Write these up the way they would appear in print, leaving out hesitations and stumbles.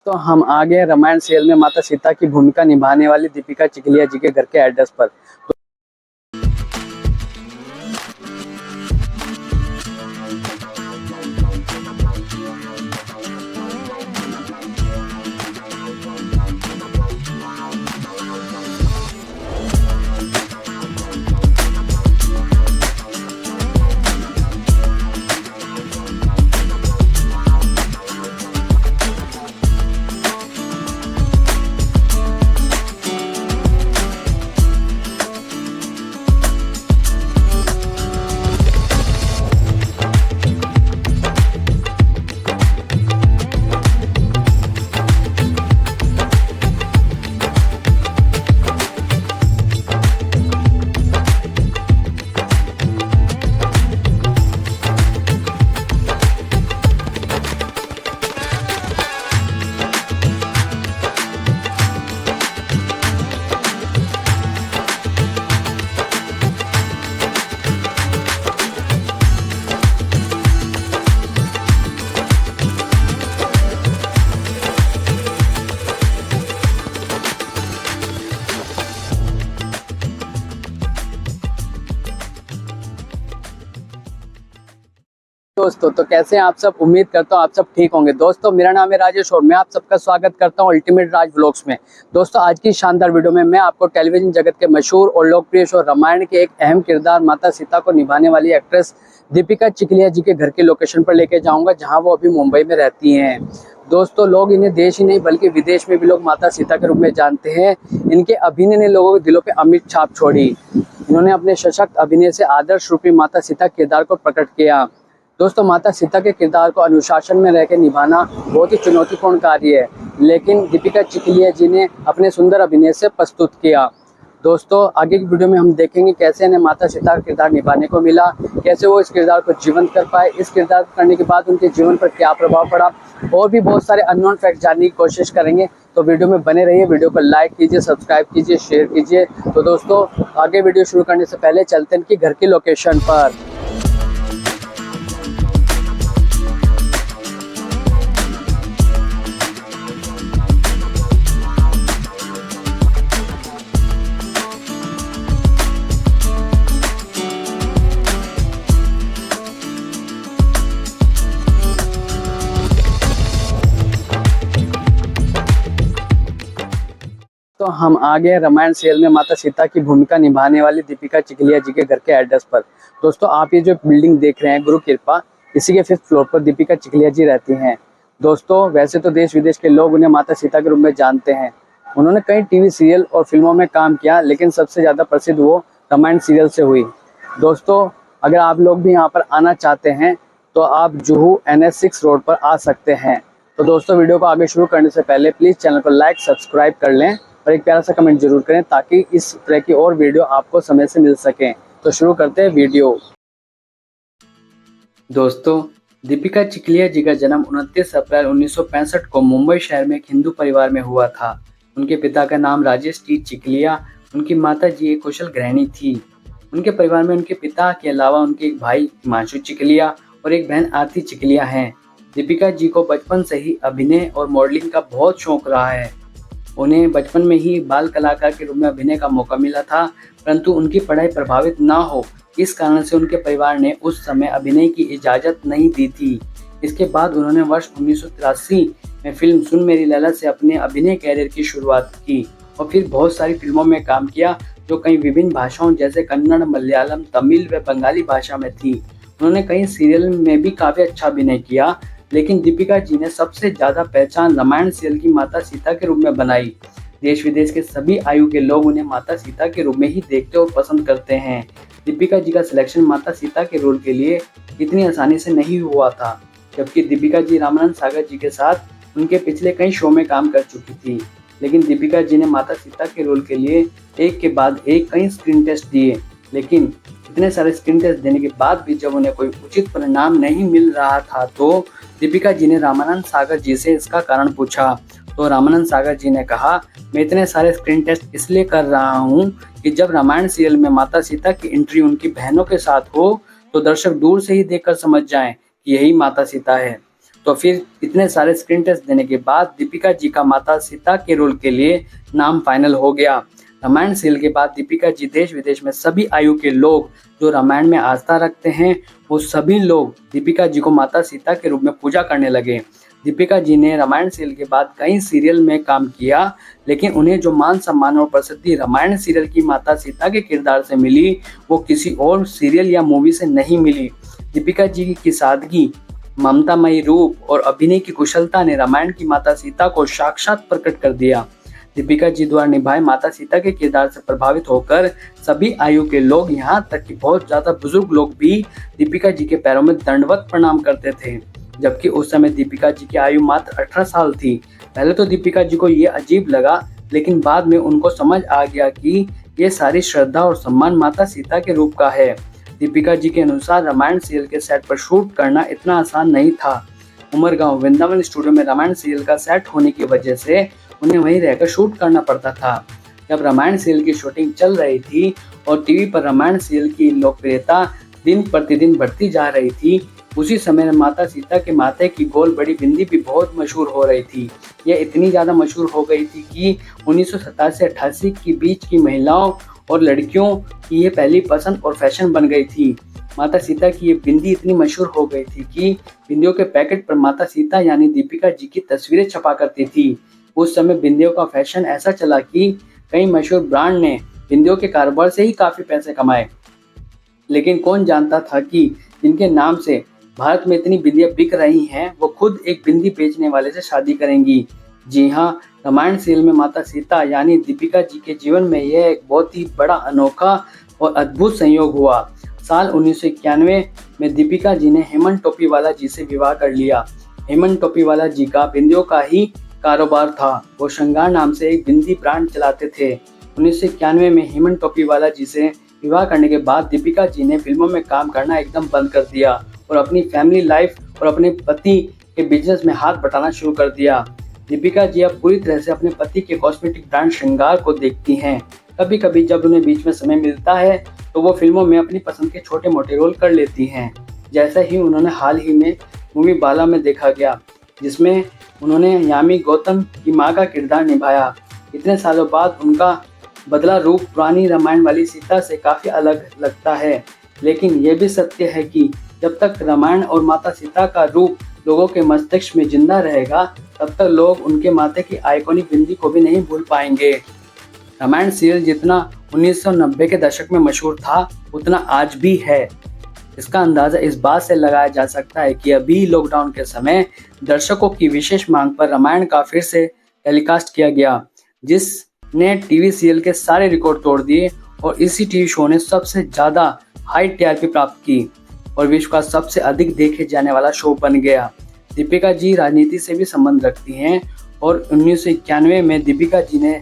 तो हम आ गए रामायण सीरियल में माता सीता की भूमिका निभाने वाली दीपिका चिखलिया जी के घर के एड्रेस पर। दोस्तों तो कैसे हैं आप सब। उम्मीद करता हूँ आप सब ठीक होंगे। दोस्तों मेरा नाम है राजेश और मैं आप सबका स्वागत करता हूँ अल्टीमेट राज व्लॉग्स में। दोस्तों आज की शानदार वीडियो में मैं आपको टेलीविजन जगत के मशहूर और लोकप्रिय शो रामायण के एक अहम किरदार माता सीता को निभाने वाली एक्ट्रेस दीपिका चिखलिया जी के घर की लोकेशन पर लेके जाऊँगा, जहाँ वो अभी मुंबई में रहती हैं। दोस्तों लोग इन्हें देश ही नहीं बल्कि विदेश में भी लोग माता सीता के रूप में जानते हैं। इनके अभिनय ने लोगों के दिलों पे अमिट छाप छोड़ी। इन्होंने अपने सशक्त अभिनय से आदर्श रूपी माता सीता किरदार को प्रकट किया। दोस्तों माता सीता के किरदार को अनुशासन में रहकर निभाना बहुत ही चुनौतीपूर्ण कार्य है, लेकिन दीपिका चिखलिया जी ने अपने सुंदर अभिनय से प्रस्तुत किया। दोस्तों आगे की वीडियो में हम देखेंगे कैसे इन्हें माता सीता का किरदार निभाने को मिला, कैसे वो इस किरदार को जीवंत कर पाए, इस किरदार को करने के बाद उनके जीवन पर क्या प्रभाव पड़ा, और भी बहुत सारे अननोन फैक्ट जानने की कोशिश करेंगे। तो वीडियो में बने रहिए, वीडियो को लाइक कीजिए, सब्सक्राइब कीजिए, शेयर कीजिए। तो दोस्तों आगे वीडियो शुरू करने से पहले चलते हैं इनकी घर की लोकेशन पर। तो हम आ गए रामायण सीरियल में माता सीता की भूमिका निभाने वाली दीपिका चिखलिया जी के घर के एड्रेस पर। दोस्तों आप ये जो बिल्डिंग देख रहे हैं गुरु कृपा, इसी के 5th फ्लोर पर दीपिका चिखलिया जी रहती हैं। दोस्तों वैसे तो देश विदेश के लोग उन्हें माता सीता के रूप में जानते हैं। उन्होंने कई टीवी सीरियल और फिल्मों में काम किया, लेकिन सबसे ज़्यादा प्रसिद्ध वो रामायण सीरियल से हुई। दोस्तों अगर आप लोग भी यहाँ पर आना चाहते हैं तो आप जुहू NH 6 रोड पर आ सकते हैं। तो दोस्तों वीडियो को आगे शुरू करने से पहले प्लीज़ चैनल को लाइक सब्सक्राइब कर लें और एक प्यारा सा कमेंट जरूर करें, ताकि इस तरह की और वीडियो आपको समय से मिल सकें। तो शुरू करते हैं वीडियो। दोस्तों दीपिका चिखलिया जी का जन्म 29 अप्रैल 1965 को मुंबई शहर में एक हिंदू परिवार में हुआ था। उनके पिता का नाम राजेश टी चिखलिया, उनकी माता जी एक कुशल गृहिणी थी। उनके परिवार में उनके पिता के अलावा उनके एक भाई हिमांशु चिखलिया और एक बहन आरती चिखलिया हैं। दीपिका जी को बचपन से ही अभिनय और मॉडलिंग का बहुत शौक रहा है। उन्हें बचपन में ही बाल कलाकार के रूप में अभिनय का मौका मिला था, परंतु उनकी पढ़ाई प्रभावित ना हो इस कारण से उनके परिवार ने उस समय अभिनय की इजाज़त नहीं दी थी। इसके बाद उन्होंने वर्ष 1983 में फिल्म सुन मेरी लैला से अपने अभिनय कैरियर की शुरुआत की और फिर बहुत सारी फिल्मों में काम किया, जो कई विभिन्न भाषाओं जैसे कन्नड़, मलयालम, तमिल व बंगाली भाषा में थी। उन्होंने कई सीरियल में भी काफ़ी अच्छा अभिनय किया, लेकिन दीपिका जी ने सबसे ज़्यादा पहचान रामायण सीरियल की माता सीता के रूप में बनाई। देश विदेश के सभी आयु के लोग उन्हें माता सीता के रूप में ही देखते और पसंद करते हैं। दीपिका जी का सिलेक्शन माता सीता के रोल के लिए इतनी आसानी से नहीं हुआ था, जबकि दीपिका जी रामानंद सागर जी के साथ उनके पिछले कई शो में काम कर चुकी थी। लेकिन दीपिका जी ने माता सीता के रोल के लिए एक के बाद एक कई स्क्रीन टेस्ट दिए, लेकिन इतने सारे स्क्रीन टेस्ट देने के बाद भी जब उन्हें कोई उचित परिणाम नहीं मिल रहा था, तो दीपिका जी ने रामानंद सागर जी से इसका कारण पूछा। तो रामानंद सागर जी ने कहा, मैं इतने सारे स्क्रीन टेस्ट इसलिए कर रहा हूँ कि जब रामायण सीरियल में माता सीता की एंट्री उनकी बहनों के साथ हो तो दर्शक दूर से ही देखकर समझ जाएं कि यही माता सीता है। तो फिर इतने सारे स्क्रीन टेस्ट देने के बाद दीपिका जी का माता सीता के रोल के लिए नाम फाइनल हो गया। रामायण सीरियल के बाद दीपिका जी देश विदेश में सभी आयु के लोग जो रामायण में आस्था रखते हैं वो सभी लोग दीपिका जी को माता सीता के रूप में पूजा करने लगे। दीपिका जी ने रामायण सीरियल के बाद कई सीरियल में काम किया, लेकिन उन्हें जो मान सम्मान और प्रसिद्धि रामायण सीरियल की माता सीता के किरदार से मिली वो किसी और सीरियल या मूवी से नहीं मिली। दीपिका जी की सादगी, ममतामयी रूप और अभिनय की कुशलता ने रामायण की माता सीता को साक्षात प्रकट कर दिया। दीपिका जी द्वारा निभाए माता सीता के किरदार से प्रभावित होकर सभी आयु के लोग, यहाँ तक कि बहुत ज्यादा बुजुर्ग लोग भी दीपिका जी के पैरों में दंडवत प्रणाम करते थे। जबकि उस समय दीपिका जी की आयु मात्र 18 साल थी। पहले तो दीपिका जी को ये अजीब लगा, लेकिन बाद में उनको समझ आ गया कि ये सारी श्रद्धा और सम्मान माता सीता के रूप का है। दीपिका जी के अनुसार रामायण सीरियल के सेट पर शूट करना इतना आसान नहीं था। उमरगांव वृंदावन स्टूडियो में रामायण सीरियल का सेट होने की वजह से उन्हें वहीं रहकर शूट करना पड़ता था। जब रामायण सीरियल की शूटिंग चल रही थी और टीवी पर रामायण सीरियल की लोकप्रियता दिन प्रतिदिन बढ़ती जा रही थी, उसी समय माता सीता के माथे की गोल बड़ी बिंदी भी बहुत मशहूर हो रही थी। यह इतनी ज़्यादा मशहूर हो गई थी कि 1987-88 के बीच की महिलाओं और लड़कियों की ये पहली पसंद और फैशन बन गई थी। माता सीता की ये बिंदी इतनी मशहूर हो गई थी कि बिंदियों के पैकेट पर माता सीता यानी दीपिका जी की तस्वीरें छपा करती थी। उस समय बिंदियों का फैशन ऐसा चला कि कई मशहूर ब्रांड ने बिंदियों के कारोबार से ही काफ़ी पैसे कमाए। लेकिन कौन जानता था कि जिनके नाम से भारत में इतनी बिंदियां बिक रही हैं वो खुद एक बिंदी बेचने वाले से शादी करेंगी। जी हाँ, रामायण सीरियल में माता सीता यानी दीपिका जी के जीवन में यह एक बहुत ही बड़ा अनोखा और अद्भुत संयोग हुआ। साल 1991 में दीपिका जी ने हेमंत टोपीवाला जी से विवाह कर लिया। हेमंत टोपीवाला जी का बिंदियों का ही कारोबार था। वो श्रृंगार नाम से एक बिंदी ब्रांड चलाते थे। 1991 में हेमंत टोपीवाला जी से विवाह करने के बाद दीपिका जी ने फिल्मों में काम करना एकदम बंद कर दिया और अपनी फैमिली लाइफ और अपने पति के बिजनेस में हाथ बटाना शुरू कर दिया। दीपिका जी अब पूरी तरह से अपने पति के कॉस्मेटिक ब्रांड श्रृंगार को देखती हैं। कभी कभी जब उन्हें बीच में समय मिलता है तो वो फिल्मों में अपनी पसंद के छोटे मोटे रोल कर लेती हैं। जैसा ही उन्होंने हाल ही में मूवी बाला में देखा गया, जिसमें उन्होंने यामी गौतम की माँ का किरदार निभाया। इतने सालों बाद उनका बदला रूप पुरानी रामायण वाली सीता से काफ़ी अलग लगता है, लेकिन यह भी सत्य है कि जब तक रामायण और माता सीता का रूप लोगों के मस्तिष्क में जिंदा रहेगा तब तक लोग उनके माथे की आइकॉनिक बिंदी को भी नहीं भूल पाएंगे। रामायण सीरियल जितना 1990 के दशक में मशहूर था उतना आज भी है। इसका अंदाज़ा इस बात से लगाया जा सकता है कि अभी लॉकडाउन के समय दर्शकों की विशेष मांग पर रामायण का फिर से टेलीकास्ट किया गया, जिसने टीवी सीरियल के सारे रिकॉर्ड तोड़ दिए और इसी टीवी शो ने सबसे ज़्यादा हाई टीआरपी प्राप्त की और विश्व का सबसे अधिक देखे जाने वाला शो बन गया। दीपिका जी राजनीति से भी संबंध रखती हैं और 1991 में दीपिका जी ने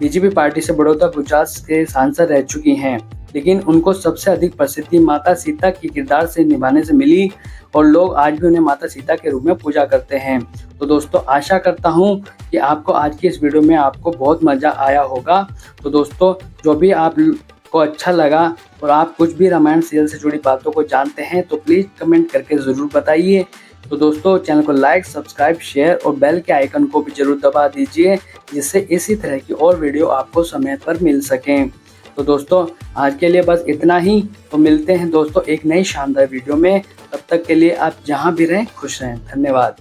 बीजेपी पार्टी से बड़ौदा गुजरात के सांसद रह चुकी हैं, लेकिन उनको सबसे अधिक प्रसिद्धि माता सीता के किरदार से निभाने से मिली और लोग आज भी उन्हें माता सीता के रूप में पूजा करते हैं। तो दोस्तों, आशा करता हूं कि आपको आज की इस वीडियो में आपको बहुत मज़ा आया होगा। तो दोस्तों, जो भी आपको अच्छा लगा और आप कुछ भी रामायण सीरियल से जुड़ी बातों को जानते हैं तो प्लीज़ कमेंट करके ज़रूर बताइए। तो दोस्तों, चैनल को लाइक, सब्सक्राइब, शेयर और बेल के आइकन को भी जरूर दबा दीजिए, जिससे इसी तरह की और वीडियो आपको समय पर मिल सकें। तो दोस्तों, आज के लिए बस इतना ही। तो मिलते हैं दोस्तों एक नई शानदार वीडियो में। तब तक के लिए आप जहां भी रहें खुश रहें। धन्यवाद।